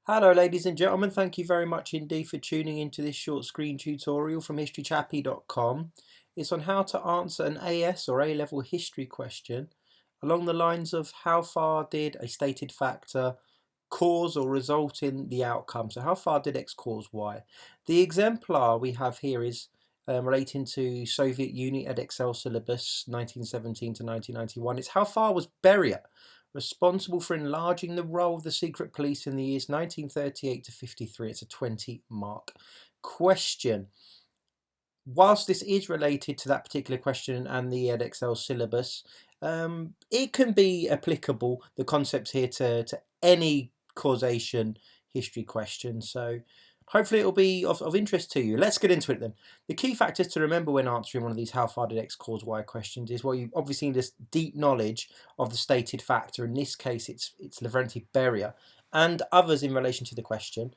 Hello ladies and gentlemen, thank you very much indeed for tuning into this short screen tutorial from historychappy.com. It's on how to answer an AS or A-level history question along the lines of how far did a stated factor cause or result in the outcome. So how far did X cause Y? The exemplar we have here is relating to Soviet Union Edexcel syllabus 1917 to 1991. It's how far was Beria responsible for enlarging the role of the secret police in the years 1938 to 53. It's a 20-mark question. Whilst this is related to that particular question and the Edexcel syllabus, it can be applicable, the concepts here, to any causation history question. So hopefully it will be of interest to you. Let's get into it then. The key factors to remember when answering one of these how far did X cause Y questions is, well, you obviously need this deep knowledge of the stated factor. In this case, it's Lavrenti Beria and others in relation to the question.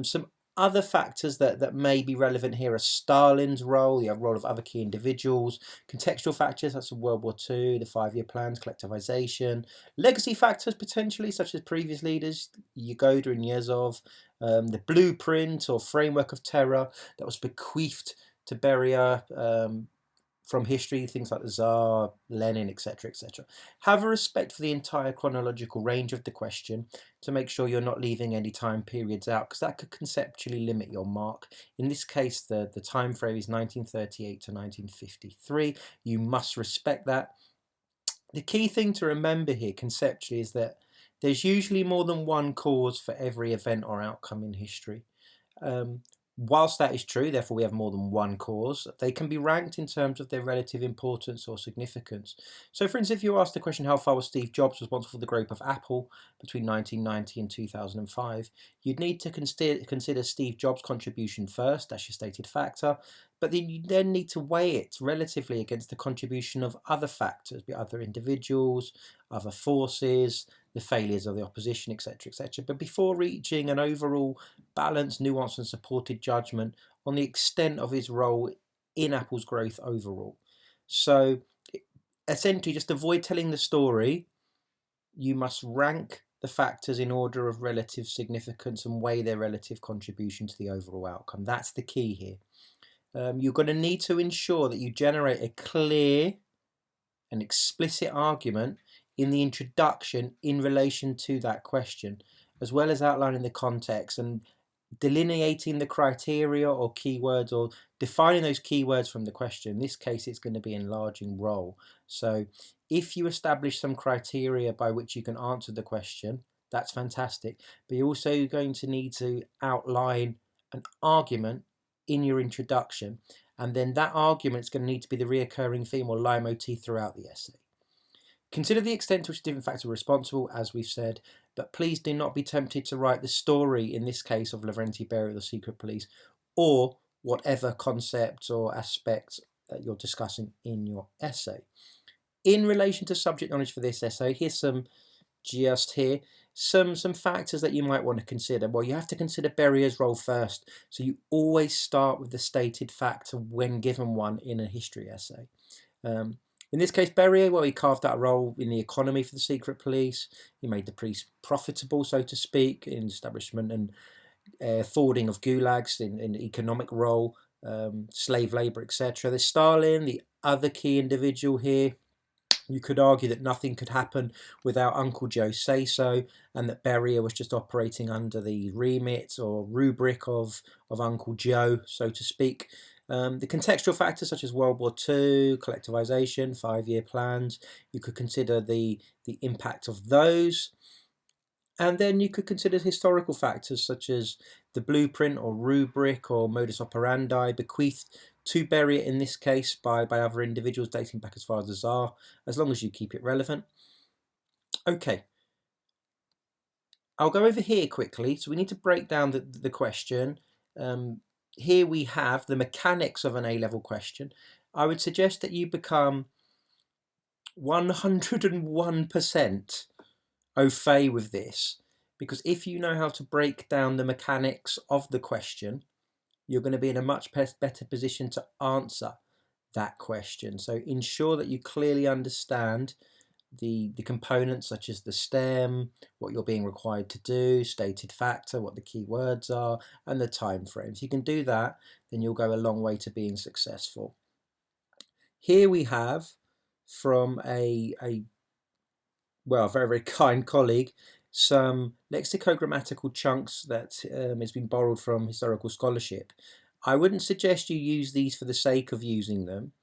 Some other factors that may be relevant here are Stalin's role, the role of other key individuals, contextual factors, that's World War II, the 5-year plans, collectivization, legacy factors potentially, such as previous leaders, Yagoda and Yezhov, the blueprint or framework of terror that was bequeathed to Beria from history, things like the Tsar, Lenin, etc., etc. Have a respect for the entire chronological range of the question to make sure you're not leaving any time periods out, because that could conceptually limit your mark. In this case, the time frame is 1938 to 1953. You must respect that. The key thing to remember here conceptually is that there's usually more than one cause for every event or outcome in history. Whilst that is true, therefore we have more than one cause, they can be ranked in terms of their relative importance or significance. So for instance, if you ask the question, how far was Steve Jobs responsible for the growth of Apple between 1990 and 2005, you'd need to consider Steve Jobs' contribution first, that's your stated factor, but then you then need to weigh it relatively against the contribution of other factors, be other individuals, other forces, the failures of the opposition, etc., etc. But before reaching an overall balanced, nuanced and supported judgment on the extent of his role in Apple's growth overall. So essentially, just avoid telling the story. You must rank the factors in order of relative significance and weigh their relative contribution to the overall outcome. That's the key here. You're going to need to ensure that you generate a clear and explicit argument in the introduction in relation to that question, as well as outlining the context and delineating the criteria or keywords or defining those keywords from the question. In this case, it's going to be enlarging role. So if you establish some criteria by which you can answer the question, that's fantastic. But you're also going to need to outline an argument in your introduction, and then that argument is going to need to be the reoccurring theme or leitmotif throughout the essay. Consider the extent to which different factors are responsible, as we've said, but please do not be tempted to write the story, in this case, of Lavrenti Beria, the secret police, or whatever concept or aspect that you're discussing in your essay. In relation to subject knowledge for this essay, here's some factors that you might want to consider. Well, you have to consider Beria's role first, so you always start with the stated factor when given one in a history essay. In this case, Beria, well, he carved out a role in the economy for the secret police. He made the police profitable, so to speak, in establishment and forwarding of gulags in economic role, slave labour, etc. There's Stalin, the other key individual here. You could argue that nothing could happen without Uncle Joe say so, and that Beria was just operating under the remit or rubric of Uncle Joe, so to speak. The contextual factors such as World War II, collectivization, 5-year plans, you could consider the impact of those. And then you could consider historical factors such as the blueprint or rubric or modus operandi bequeathed to Beria in this case by other individuals dating back as far as the Tsar, as long as you keep it relevant. Okay, I'll go over here quickly. So we need to break down the question. Here we have the mechanics of an A-level question. I would suggest that you become 101% au fait with this, because if you know how to break down the mechanics of the question, you're going to be in a much better position to answer that question. So ensure that you clearly understand the components such as the stem, what you're being required to do, stated factor, what the key words are, and the time frame. If you can do that, then you'll go a long way to being successful. Here we have from a very, very kind colleague some lexicogrammatical chunks that has been borrowed from historical scholarship. I wouldn't suggest you use these for the sake of using them,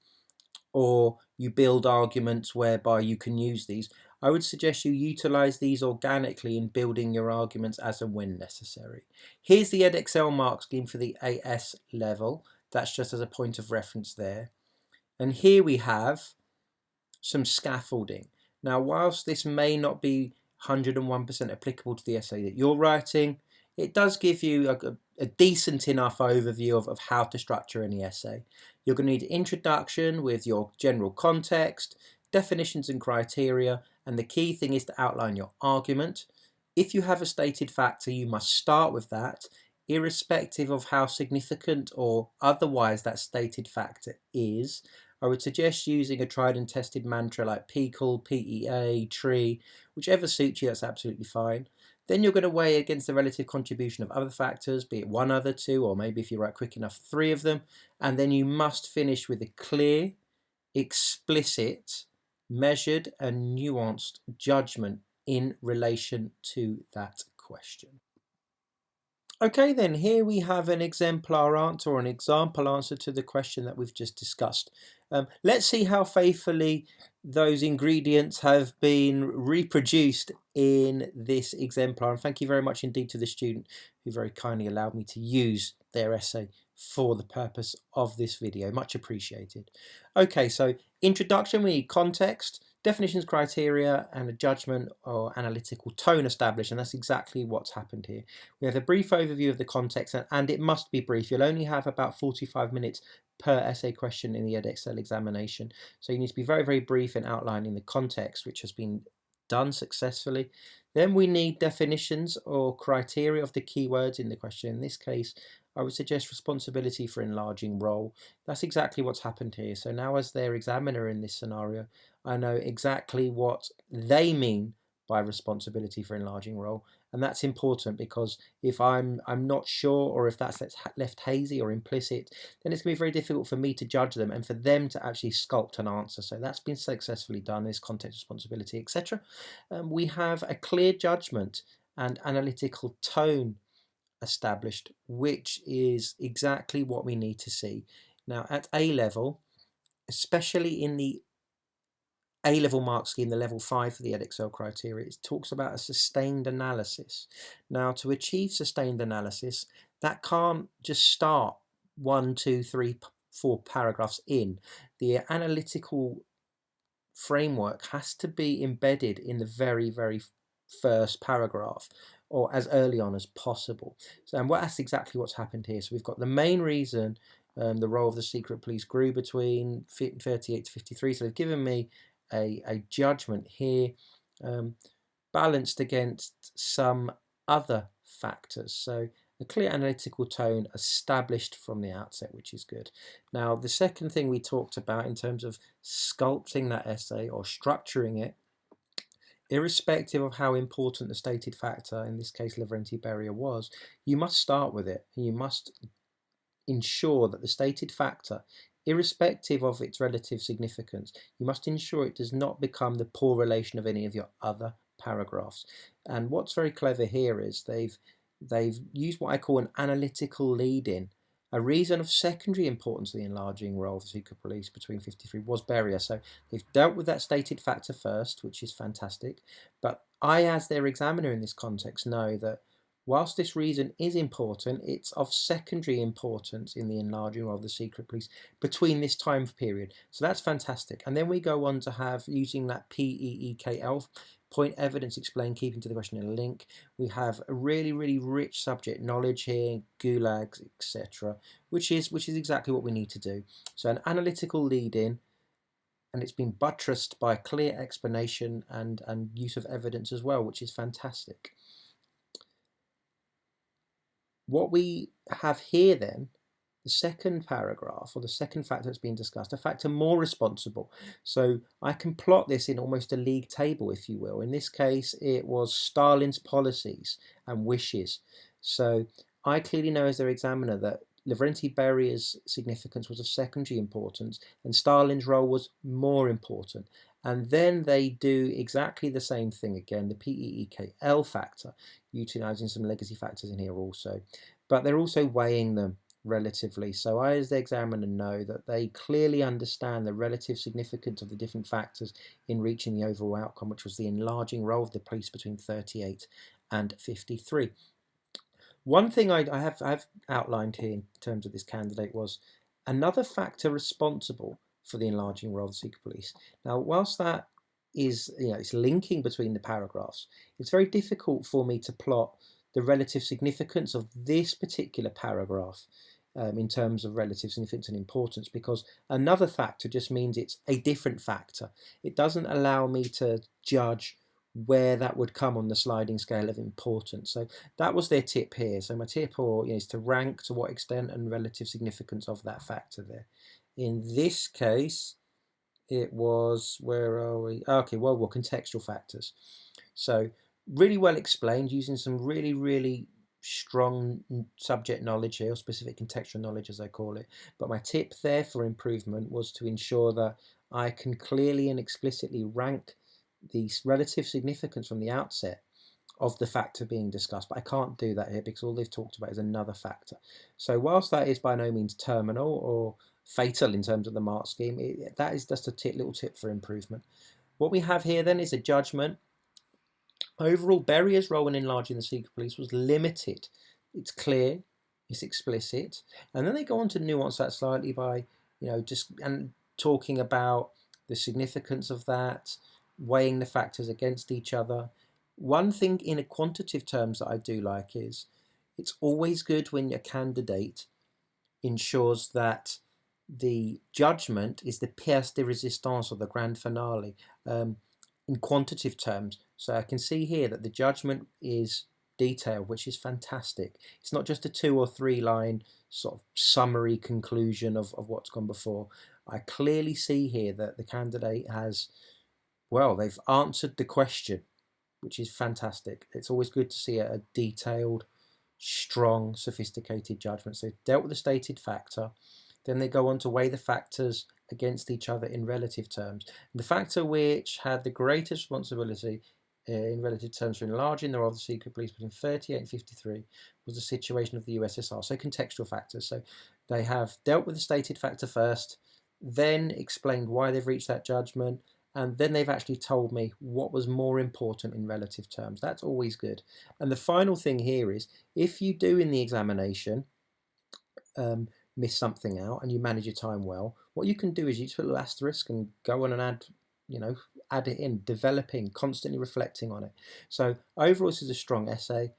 or you build arguments whereby you can use these. I would suggest you utilize these organically in building your arguments as and when necessary. Here's the Edexcel mark scheme for the AS level. That's just as a point of reference there. And here we have some scaffolding. Now, whilst this may not be 101% applicable to the essay that you're writing, it does give you a decent enough overview of how to structure any essay. You're going to need an introduction with your general context, definitions and criteria, and the key thing is to outline your argument. If you have a stated factor, you must start with that, irrespective of how significant or otherwise that stated factor is. I would suggest using a tried and tested mantra like PECL, PEA, TREE, whichever suits you, that's absolutely fine. Then you're going to weigh against the relative contribution of other factors, be it one other two, or maybe if you write quick enough, three of them. And then you must finish with a clear, explicit, measured and nuanced judgment in relation to that question. Okay, then here we have an exemplar answer or an example answer to the question that we've just discussed. Let's see how faithfully those ingredients have been reproduced in this exemplar. And thank you very much indeed to the student who very kindly allowed me to use their essay for the purpose of this video. Much appreciated. Okay, so introduction, we need context, definitions, criteria, and a judgment or analytical tone established, and that's exactly what's happened here. We have a brief overview of the context, and it must be brief. You'll only have about 45 minutes per essay question in the Edexcel examination, so you need to be very, very brief in outlining the context, which has been done successfully. Then we need definitions or criteria of the keywords in the question. In this case, I would suggest responsibility for enlarging role. That's exactly what's happened here. So now as their examiner in this scenario, I know exactly what they mean by responsibility for enlarging role. And that's important because if I'm not sure, or if that's left hazy or implicit, then it's going to be very difficult for me to judge them and for them to actually sculpt an answer. So that's been successfully done, is context, responsibility, etc. We have a clear judgment and analytical tone established, which is exactly what we need to see. Now at A level, especially in the A-level mark scheme, the level 5 for the Edexcel criteria, it talks about a sustained analysis. Now, to achieve sustained analysis, that can't just start 1, 2, 3, 4 paragraphs in. The analytical framework has to be embedded in the very, very first paragraph, or as early on as possible. So, and that's exactly what's happened here. So we've got the main reason the role of the secret police grew between 38 to 53. So they've given me a judgment here balanced against some other factors. So a clear analytical tone established from the outset, which is good. Now, the second thing we talked about in terms of sculpting that essay or structuring it, irrespective of how important the stated factor, in this case Lavrenti Beria, was, you must start with it. And you must ensure that the stated factor, irrespective of its relative significance, you must ensure it does not become the poor relation of any of your other paragraphs. And what's very clever here is they've used what I call an analytical lead-in. A reason of secondary importance of the enlarging role of the secret police between 53 was Beria. So they've dealt with that stated factor first, which is fantastic. But I, as their examiner in this context, know that whilst this reason is important, it's of secondary importance in the enlarging role of the secret police between this time period. So that's fantastic. And then we go on to have, using that PEEKL, point evidence explained, keeping to the question in a link. We have a really, really rich subject knowledge here, gulags, etc., which is exactly what we need to do. So an analytical lead-in, and it's been buttressed by clear explanation and use of evidence as well, which is fantastic. What we have here then the second paragraph, or the second factor that's being discussed, a factor more responsible. So I can plot this in almost a league table, if you will. In this case, it was Stalin's policies and wishes. So I clearly know as their examiner that Lavrenti Beria's significance was of secondary importance and Stalin's role was more important. And then they do exactly the same thing again, the PEEKL factor, utilising some legacy factors in here also. But they're also weighing them relatively. So I, as the examiner, know that they clearly understand the relative significance of the different factors in reaching the overall outcome, which was the enlarging role of the police between 38 and 53. One thing I've outlined here in terms of this candidate was another factor responsible for the enlarging role of the secret police. Now, whilst that is, it's linking between the paragraphs, it's very difficult for me to plot the relative significance of this particular paragraph in terms of relative significance and importance, because another factor just means it's a different factor. It doesn't allow me to judge where that would come on the sliding scale of importance. So that was their tip here. So my tip is to rank to what extent and relative significance of that factor there. In this case, it was, where are we? Okay, well, contextual factors. So really well explained, using some really strong subject knowledge here, or specific contextual knowledge as I call it. But my tip there for improvement was to ensure that I can clearly and explicitly rank the relative significance from the outset of the factor being discussed, but I can't do that here because all they've talked about is another factor. So whilst that is by no means terminal or fatal in terms of the mark scheme, that is just a little tip for improvement. What we have here then is a judgment. Overall, Beria's role in enlarging the secret police was limited. It's clear, it's explicit, and then they go on to nuance that slightly by, just talking about the significance of that, weighing the factors against each other. One thing in a quantitative terms that I do like is it's always good when your candidate ensures that the judgment is the pièce de résistance, or the grand finale, in quantitative terms. So I can see here that the judgment is detailed, which is fantastic. It's not just a 2 or 3 line sort of summary conclusion of what's gone before. I clearly see here that the candidate has, they've answered the question, which is fantastic. It's always good to see a detailed, strong, sophisticated judgment. So they've dealt with the stated factor, then they go on to weigh the factors against each other in relative terms. And the factor which had the greatest responsibility in relative terms for enlarging the role of the secret police between 38 and 53 was the situation of the USSR, so contextual factors. So they have dealt with the stated factor first, then explained why they've reached that judgment, and then they've actually told me what was more important in relative terms. That's always good. And the final thing here is, if you do in the examination miss something out and you manage your time well, what you can do is you just put a little asterisk and go on and add it in, developing, constantly reflecting on it. So overall, this is a strong essay.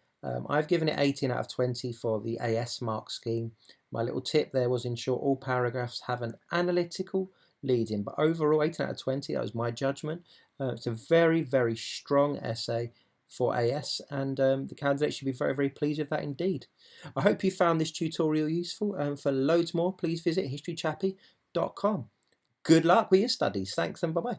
I've given it 18 out of 20 for the AS mark scheme. My little tip there was ensure all paragraphs have an analytical lead-in, but overall 18 out of 20, that was my judgment. It's a very strong essay for AS, and the candidate should be very pleased with that indeed. I hope you found this tutorial useful. For loads more, please visit historychappy.com. Good luck with your studies. Thanks and bye-bye.